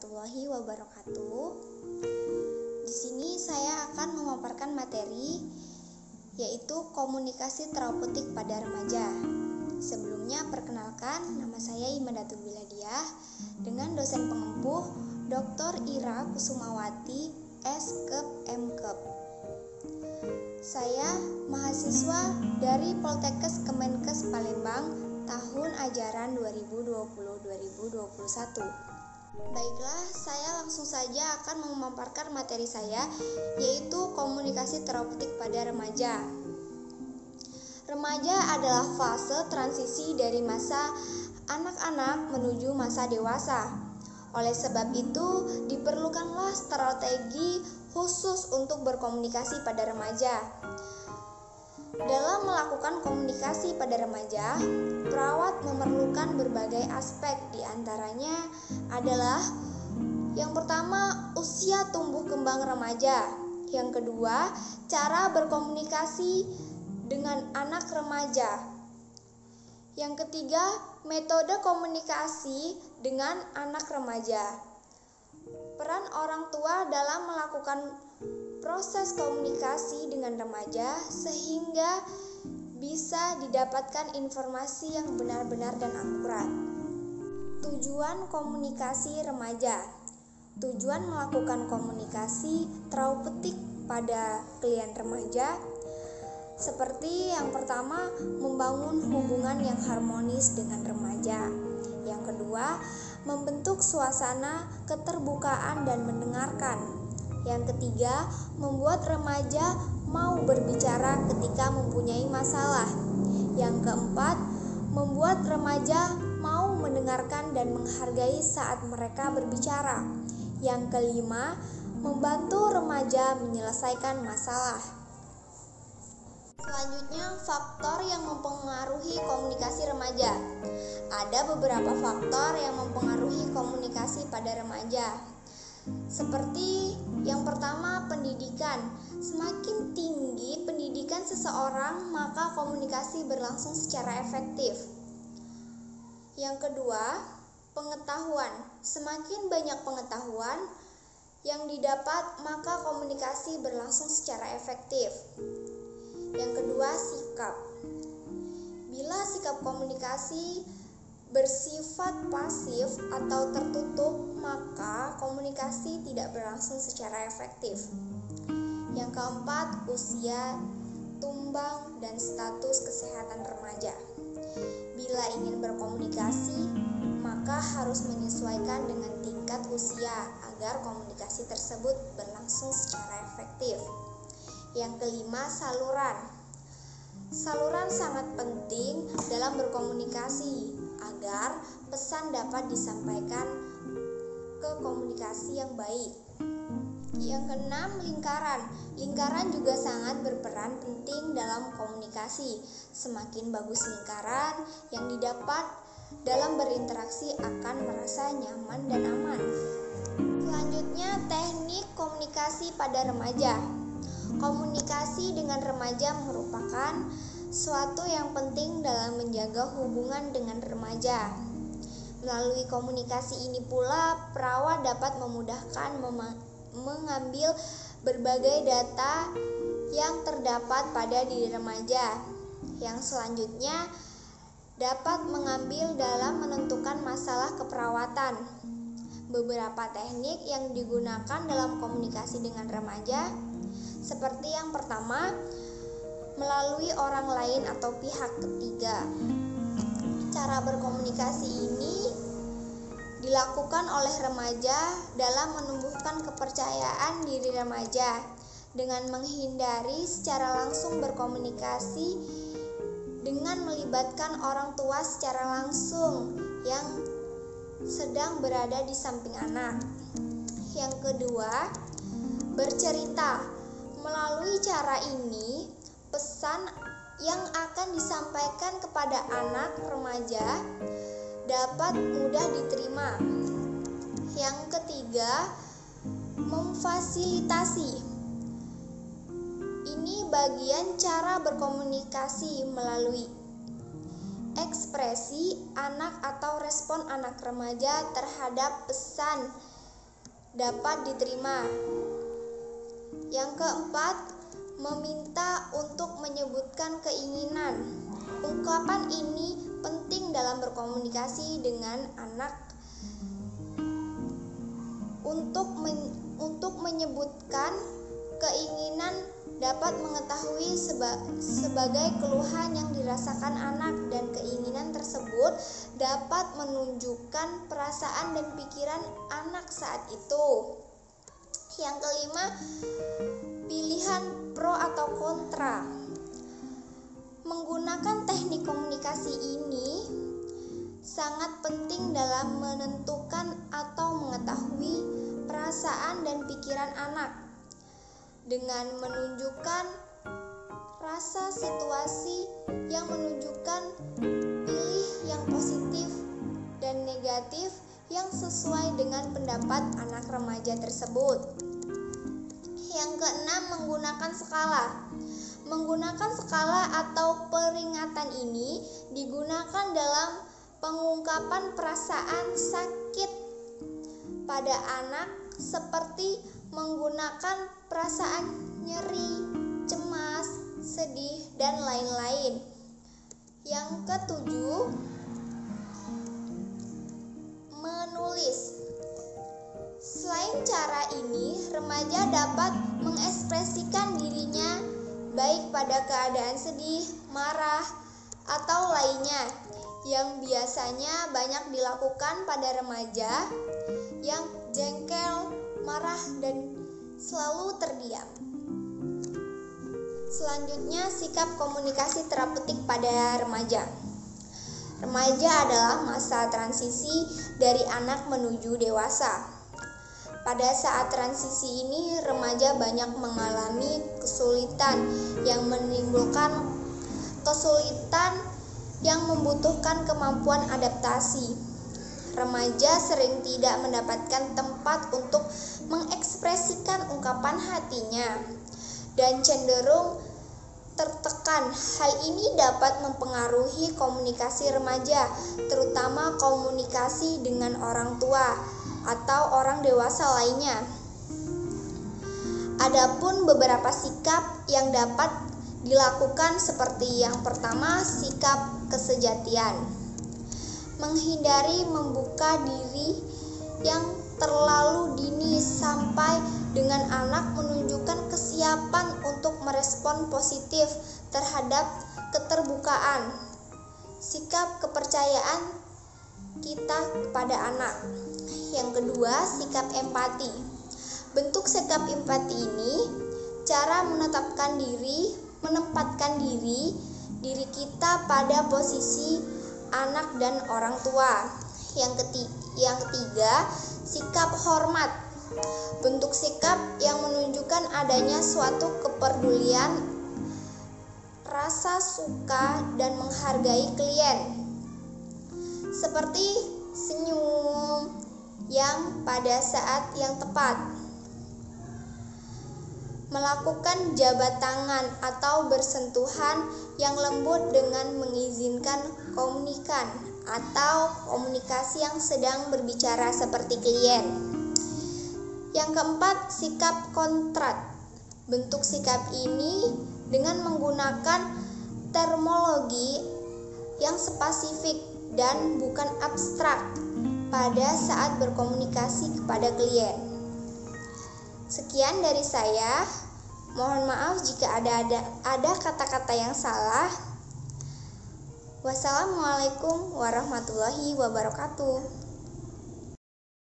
warahmatullahi wabarakatuh. Di sini saya akan memaparkan materi yaitu komunikasi terapeutik pada remaja. Sebelumnya perkenalkan, nama saya Imadatul Biladiah dengan dosen pengempuh Dr. Ira Kusumawati S.Kep M.Kep. Saya mahasiswa dari Poltekkes Kemenkes Palembang tahun ajaran 2020-2021. Baiklah, saya langsung saja akan memaparkan materi saya, yaitu komunikasi terapeutik pada remaja. Remaja adalah fase transisi dari masa anak-anak menuju masa dewasa. Oleh sebab itu, diperlukanlah strategi khusus untuk berkomunikasi pada remaja. Dalam melakukan komunikasi pada remaja, perawat memerlukan berbagai aspek, diantaranya adalah yang pertama, usia tumbuh kembang remaja. Yang kedua, cara berkomunikasi dengan anak remaja. Yang ketiga, metode komunikasi dengan anak remaja. Peran orang tua dalam melakukan proses komunikasi dengan remaja sehingga bisa didapatkan informasi yang benar-benar dan akurat. Tujuan komunikasi remaja. Tujuan melakukan komunikasi terapeutik pada klien remaja seperti yang pertama, membangun hubungan yang harmonis dengan remaja. Yang kedua, membentuk suasana keterbukaan dan mendengarkan. Yang ketiga, membuat remaja mau berbicara ketika mempunyai masalah. Yang keempat, membuat remaja mau mendengarkan dan menghargai saat mereka berbicara. Yang kelima, membantu remaja menyelesaikan masalah. Selanjutnya, faktor yang mempengaruhi komunikasi remaja. Ada beberapa faktor yang mempengaruhi komunikasi pada remaja. Seperti yang pertama, pendidikan. Semakin tinggi pendidikan seseorang, maka komunikasi berlangsung secara efektif. Yang kedua, pengetahuan. Semakin banyak pengetahuan yang didapat, maka komunikasi berlangsung secara efektif. Yang kedua, sikap. Bila sikap komunikasi bersifat pasif atau tertutup, maka komunikasi tidak berlangsung secara efektif. Yang keempat, usia, tumbang, dan status kesehatan remaja. Bila ingin berkomunikasi, maka harus menyesuaikan dengan tingkat usia agar komunikasi tersebut berlangsung secara efektif. Yang kelima, saluran. Saluran sangat penting dalam berkomunikasi agar pesan dapat disampaikan ke komunikasi yang baik. Yang keenam, lingkaran. Lingkaran juga sangat berperan penting dalam komunikasi. Semakin bagus lingkaran yang didapat dalam berinteraksi akan merasa nyaman dan aman. Selanjutnya, teknik komunikasi pada remaja. Komunikasi dengan remaja merupakan suatu yang penting dalam menjaga hubungan dengan remaja. Melalui komunikasi ini pula, perawat dapat memudahkan mengambil berbagai data yang terdapat pada diri remaja, yang selanjutnya dapat mengambil dalam menentukan masalah keperawatan. Beberapa teknik yang digunakan dalam komunikasi dengan remaja seperti yang pertama, melalui orang lain atau pihak ketiga. Cara berkomunikasi ini dilakukan oleh remaja dalam menumbuhkan kepercayaan diri remaja dengan menghindari secara langsung berkomunikasi dengan melibatkan orang tua secara langsung yang sedang berada di samping anak. Yang kedua, bercerita. Melalui cara ini, pesan yang akan disampaikan kepada anak remaja dapat mudah diterima. Yang ketiga, memfasilitasi. Ini bagian cara berkomunikasi melalui ekspresi anak atau respon anak remaja terhadap pesan dapat diterima. Yang keempat, meminta untuk menyebutkan keinginan. Ungkapan ini penting dalam berkomunikasi dengan anak untuk menyebutkan keinginan dapat mengetahui sebagai keluhan yang dirasakan anak, dan keinginan tersebut dapat menunjukkan perasaan dan pikiran anak saat itu. Yang kelima, pilihan pro atau kontra. Menggunakan teknik komunikasi ini sangat penting dalam menentukan atau mengetahui perasaan dan pikiran anak dengan menunjukkan rasa situasi yang menunjukkan pilih yang positif dan negatif yang sesuai dengan pendapat anak remaja tersebut. Yang keenam, menggunakan skala. Menggunakan skala atau peringatan ini digunakan dalam pengungkapan perasaan sakit pada anak, seperti menggunakan perasaan nyeri, cemas, sedih, dan lain-lain. Yang ketujuh, menulis. Selain cara ini, remaja dapat mengekspresikan dirinya baik pada keadaan sedih, marah, atau lainnya, yang biasanya banyak dilakukan pada remaja yang jengkel, marah, dan selalu terdiam. Selanjutnya, sikap komunikasi terapeutik pada remaja. Remaja adalah masa transisi dari anak menuju dewasa. Pada saat transisi ini, remaja banyak mengalami kesulitan yang menimbulkan kesulitan yang membutuhkan kemampuan adaptasi. Remaja sering tidak mendapatkan tempat untuk mengekspresikan ungkapan hatinya dan cenderung tertekan. Hal ini dapat mempengaruhi komunikasi remaja, terutama komunikasi dengan orang tua atau orang dewasa lainnya. Adapun beberapa sikap yang dapat dilakukan seperti yang pertama, sikap kesejatian. Menghindari membuka diri yang terlalu dini sampai dengan anak menunjukkan kesiapan untuk merespon positif terhadap keterbukaan. Sikap kepercayaan kita kepada anak. Yang kedua, sikap empati. Bentuk sikap empati ini cara menempatkan diri kita pada posisi anak dan orang tua. Yang ketiga, sikap hormat. Bentuk sikap yang menunjukkan adanya suatu kepedulian, rasa suka dan menghargai klien, seperti senyum yang pada saat yang tepat, melakukan jabat tangan atau bersentuhan yang lembut dengan mengizinkan komunikan atau komunikasi yang sedang berbicara seperti klien. Yang keempat, sikap kontrat. Bentuk sikap ini dengan menggunakan terminologi yang spesifik dan bukan abstrak pada saat berkomunikasi kepada klien. Sekian dari saya. Mohon maaf jika ada kata-kata yang salah. Wassalamualaikum warahmatullahi wabarakatuh.